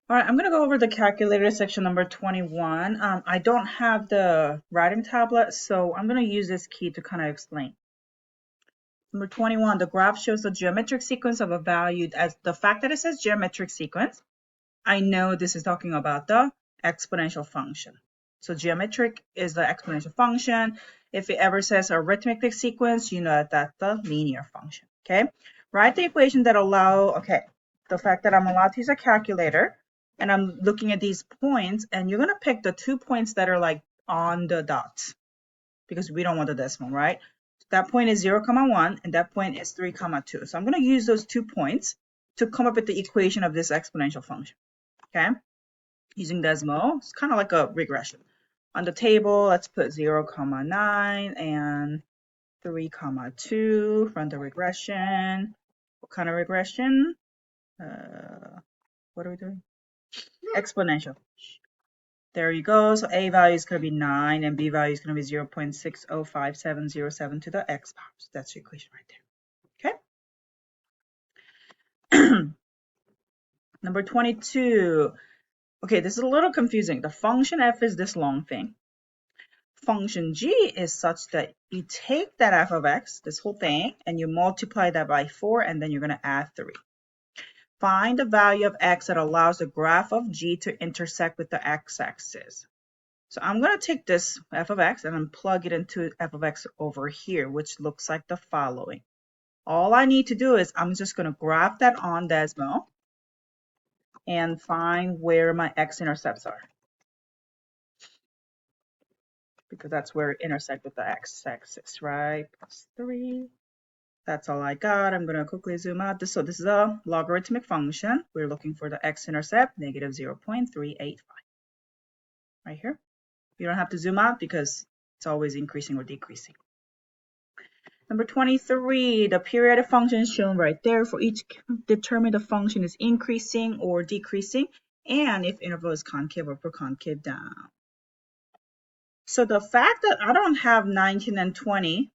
All right, I'm going to go over the calculator section number 21. I don't have the writing tablet, so I'm going to use this key to kind of explain. Number 21, the graph shows the geometric sequence of a value. As the fact that it says geometric sequence, I know this is talking about the exponential function. So geometric is the exponential function. If it ever says arithmetic sequence, you know that that's the linear function, okay? Write the equation that the fact that I'm allowed to use a calculator and I'm looking at these points, and you're gonna pick the 2 points that are like on the dots because we don't want the decimal, right? That point is 0, 1, and that point is 3, 2. So I'm gonna use those 2 points to come up with the equation of this exponential function, okay? Using decimal, it's kind of like a regression. On the table, let's put 0, 9 and 3, 2 from the regression. What kind of regression? What are we doing? Exponential. There you go. So A value is going to be 9 and B value is going to be 0.605707 to the x power. So that's your equation right there. Okay. Number 22. Okay, this is a little confusing. The function f is this long thing. Function g is such that you take that f of x, this whole thing, and you multiply that by 4, and then you're going to add 3. Find the value of x that allows the graph of g to intersect with the x-axis. So I'm going to take this f of x and I'm plug it into f of x over here, which looks like the following. All I need to do is I'm just going to graph that on Desmo and find where my x-intercepts are, because that's where it intersects with the x-axis, right? Plus 3. That's all I got. I'm going to quickly zoom out. So this is a logarithmic function. We're looking for the x-intercept, negative 0.385. Right here. You don't have to zoom out because it's always increasing or decreasing. Number 23, the periodic function is shown right there. For each, determine the function is increasing or decreasing, and if interval is concave or concave down. So the fact that I don't have 19 and 20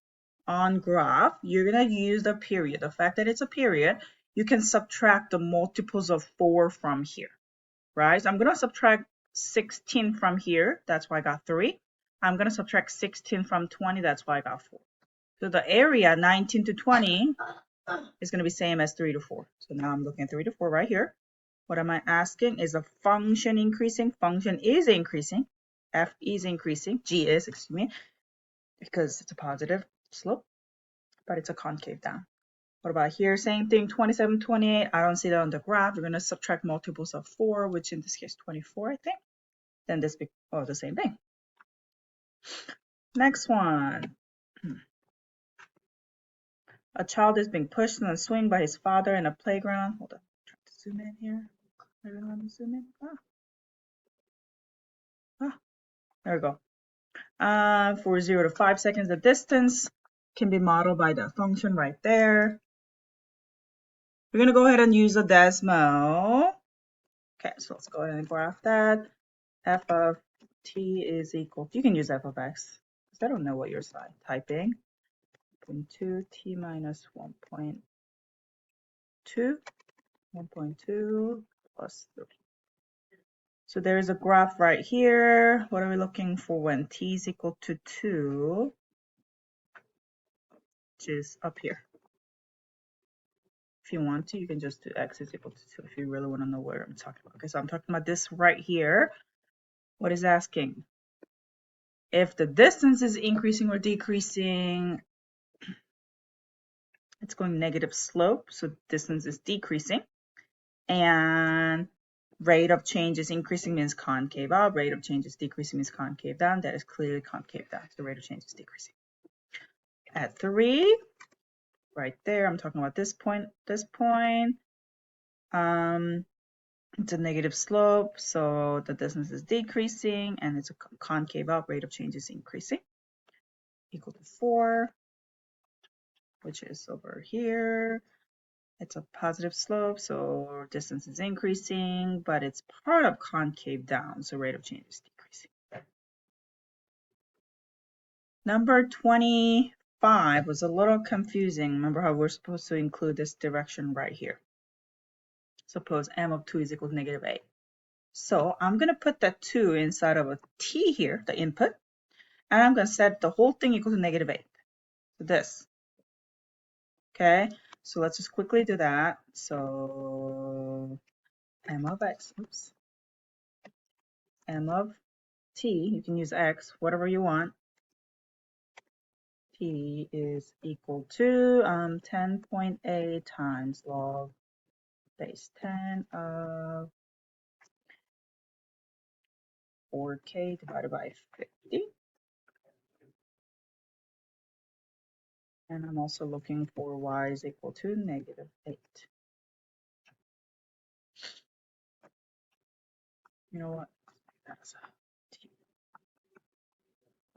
on graph, you're going to use the period. The fact that it's a period, you can subtract the multiples of 4 from here, right? So I'm going to subtract 16 from here. That's why I got 3. I'm going to subtract 16 from 20. That's why I got 4. So the area 19 to 20 is going to be same as 3 to 4. So now I'm looking at 3 to 4 right here. What am I asking? Is the function increasing? Function is increasing. F is increasing. G is, excuse me, because it's a positive slope, but it's a concave down. What about here? Same thing, 27, 28. I don't see that on the graph. We're going to subtract multiples of 4, which in this case 24, I think. Then this becomes the same thing. Next one. A child is being pushed on a swing by his father in a playground. Hold on, I'm trying to zoom in here. Let me zoom in. There we go. For 0 to 5 seconds, the distance can be modeled by the function right there. We're going to go ahead and use a Desmo. Okay, so let's go ahead and graph that. F of t is equal to, you can use f of x, because I don't know what you're typing. 0.2 t minus 1.2, 1.2 plus 3. So there's a graph right here. What are we looking for when t is equal to 2, which is up here. If you want to, you can just do x is equal to 2 if you really want to know where I'm talking about. Okay, so I'm talking about this right here. What is asking? If the distance is increasing or decreasing, it's going negative slope, so distance is decreasing. And rate of change is increasing means concave up, rate of change is decreasing means concave down. That is clearly concave down, so the rate of change is decreasing. At 3, right there, I'm talking about this point, it's a negative slope, so the distance is decreasing, and it's a concave up, rate of change is increasing, equal to 4, which is over here. It's a positive slope, so distance is increasing, but it's part of concave down, so rate of change is decreasing. Number 25 was a little confusing. Remember how we're supposed to include this direction right here. Suppose m of 2 is equal to negative 8. So I'm going to put that 2 inside of a t here, the input, and I'm going to set the whole thing equal to -8. So this. Okay, so let's just quickly do that. So m of x, oops, m of t, you can use x, whatever you want. T is equal to 10.8 times log base 10 of 4k divided by 50. And I'm also looking for y is equal to -8. You know what? That's a t.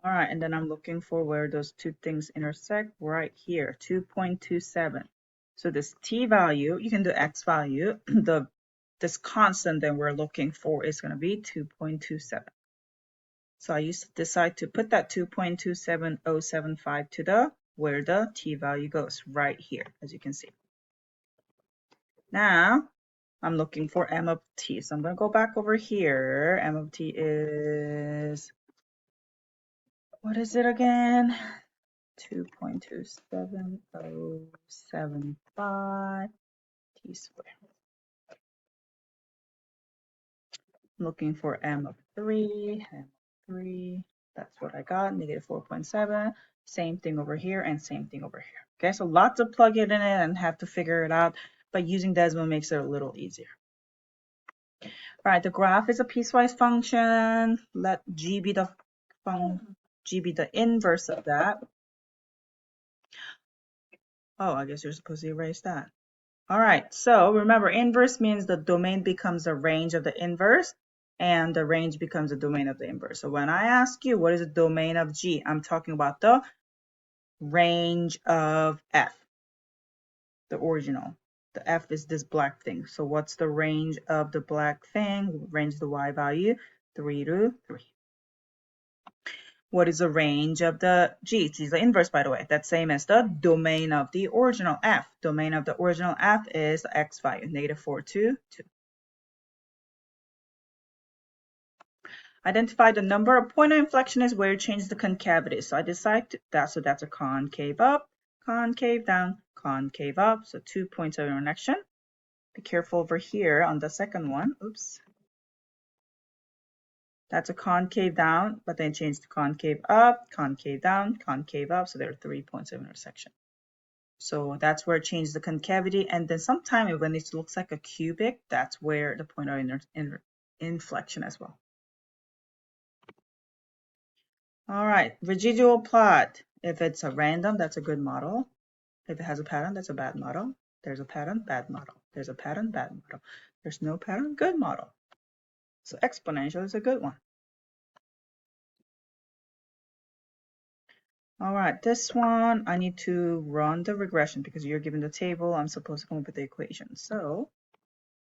All right, and then I'm looking for where those two things intersect right here, 2.27. So this t value, you can do x value, this constant that we're looking for is going to be 2.27. So I decide to put that 2.27075 to the where the t value goes, right here, as you can see. Now I'm looking for m of t. So I'm going to go back over here. M of t is, what is it again? 2.27075 t squared. I'm looking for m of 3. M of 3. That's what I got, -4.7. Same thing over here and same thing over here. Okay, so lots of plug it in it and have to figure it out, but using Desmos makes it a little easier. All right, the graph is a piecewise function. Let g be the inverse of that. Oh, I guess you're supposed to erase that. All right, so remember, inverse means the domain becomes the range of the inverse, and the range becomes the domain of the inverse. So when I ask you what is the domain of G, I'm talking about the range of F, the original. The F is this black thing. So what's the range of the black thing? Range of the Y value, 3 to 3. What is the range of the G? G is the inverse, by the way. That's same as the domain of the original F. Domain of the original F is the X value, -4 to 2. Identify the number. A point of inflection is where you change the concavity. So I decide so that's a concave up, concave down, concave up. So 2 points of intersection. Be careful over here on the second one. Oops. That's a concave down, but then change to concave up, concave down, concave up. So there are 3 points of intersection. So that's where it changes the concavity. And then sometime when it looks like a cubic, that's where the point of inflection as well. All right, residual plot. If it's a random, that's a good model. If it has a pattern, that's a bad model. There's a pattern, bad model. There's a pattern, bad model. There's no pattern, good model. So exponential is a good one. All right, this one, I need to run the regression because you're given the table. I'm supposed to come up with the equation. So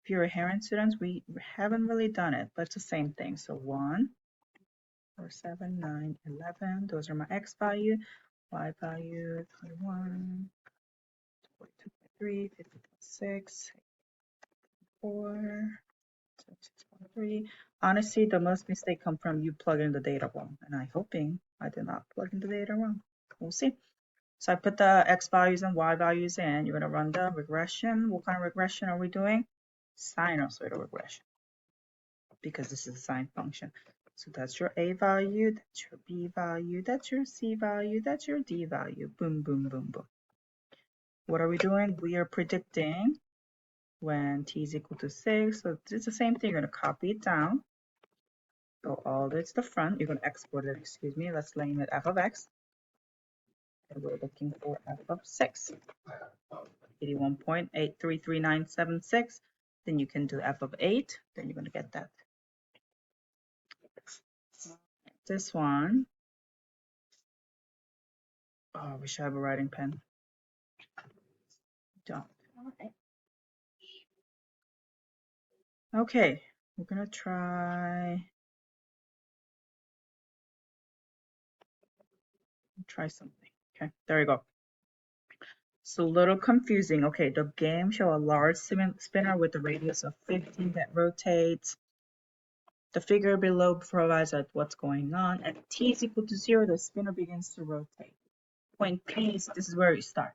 if you're a Heron student, we haven't really done it, but it's the same thing. So 1, 4, 7, 9, 11. Those are my x value, y value, 21, 42.3, 50.6, 4, 6.3. Honestly, the most mistake come from you plugging the data wrong, and I'm hoping I did not plug in the data wrong. We'll see. So I put the x values and y values in. You're going to run the regression. What kind of regression are we doing? Sinusoidal regression, because this is a sine function. So that's your a value, that's your b value, that's your c value, that's your d value. Boom, boom, boom, boom. What are we doing? We are predicting when t is equal to 6. So it's the same thing. You're going to copy it down. Go all the way to the front. You're going to export it, excuse me. Let's name it f of x. And we're looking for f of 6. 81.833976. Then you can do f of 8. Then you're going to get that. This one. Oh, I wish I have a writing pen. Don't. Okay, we're going to try something. Okay, there you go. It's a little confusing. Okay, the game show a large spinner with a radius of 15 that rotates. The figure below provides us what's going on. At t is equal to 0, the spinner begins to rotate. Point P is, this is where you start.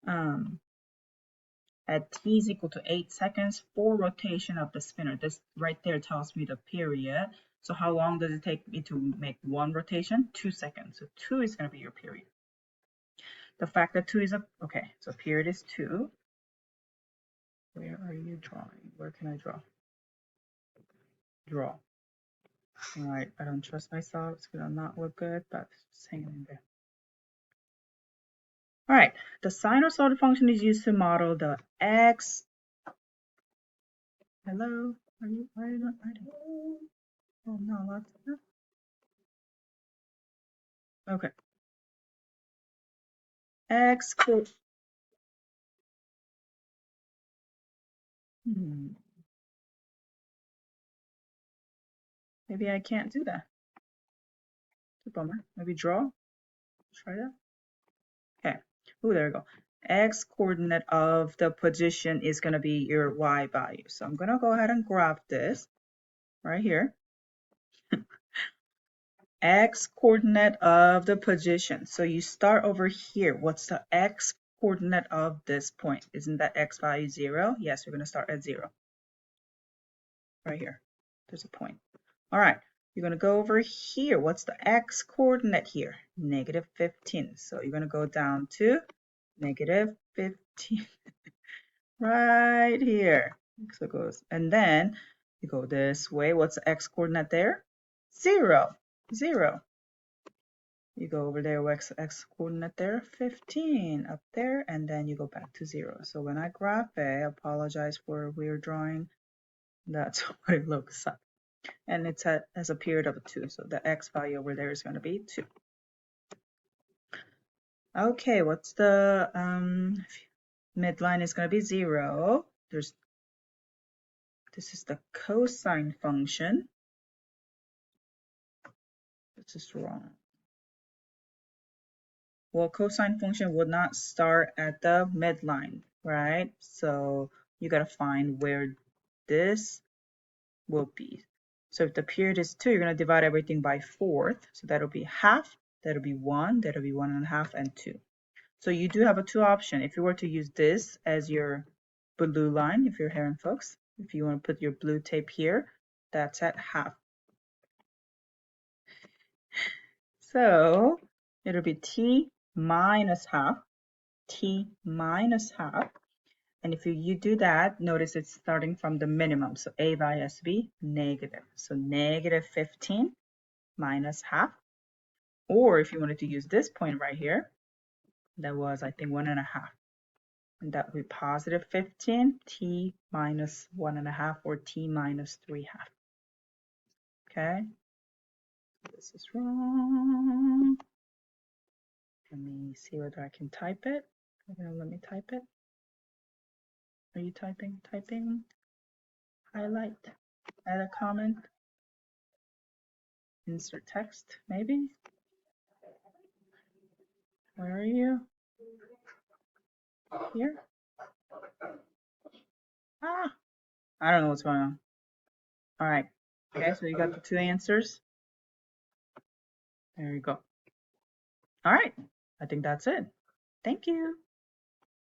At t is equal to 8 seconds for rotation of the spinner. This right there tells me the period. So how long does it take me to make one rotation? 2 seconds. So 2 is going to be your period. The fact that 2 is okay, so period is 2. Where are you drawing? Where can I draw? Draw. All right, I don't trust myself. It's gonna not look good, but just hang in there. All right, the sinusoidal function is used to model the x. Hello, are you not writing? Oh no, that's okay. X could. Maybe I can't do that. It's a bummer. Maybe draw. Try that. Okay. Oh, there we go. X coordinate of the position is going to be your y value. So I'm going to go ahead and graph this right here. X coordinate of the position. So you start over here. What's the x coordinate of this point? Isn't that x value 0? Yes, we're going to start at 0. Right here. There's a point. All right. You're going to go over here. What's the x coordinate here? Negative 15. So you're going to go down to negative 15 right here. So it goes, and then you go this way. What's the x coordinate there? 0. 0. You go over there, x coordinate there, 15 up there, and then you go back to 0. So when I graph it, I apologize for weird drawing. That's what it looks like. And it's as a period of 2. So the x value over there is going to be 2. Okay, what's the midline is going to be 0. This is the cosine function. This is wrong. Well, cosine function would not start at the midline, right? So you got to find where this will be. So if the period is 2, you're going to divide everything by 4th. So that'll be half, that'll be 1, that'll be 1.5, and 2. So you do have a 2 option. If you were to use this as your blue line, if you're Heron folks, if you want to put your blue tape here, that's at half. So it'll be t minus half, t minus half. And if you do that, notice it's starting from the minimum. So a value has to be negative. So negative 15 minus half. Or if you wanted to use this point right here, that was, I think, 1.5. And that would be positive 15, t minus 1.5, or t minus 3/2. Okay? This is wrong. Let me see whether I can type it. Let me type it. Are you typing? Typing? Highlight? Add a comment? Insert text, maybe? Where are you? Here? Ah! I don't know what's going on. All right. Okay, so you got the 2 answers. There you go. All right. I think that's it. Thank you.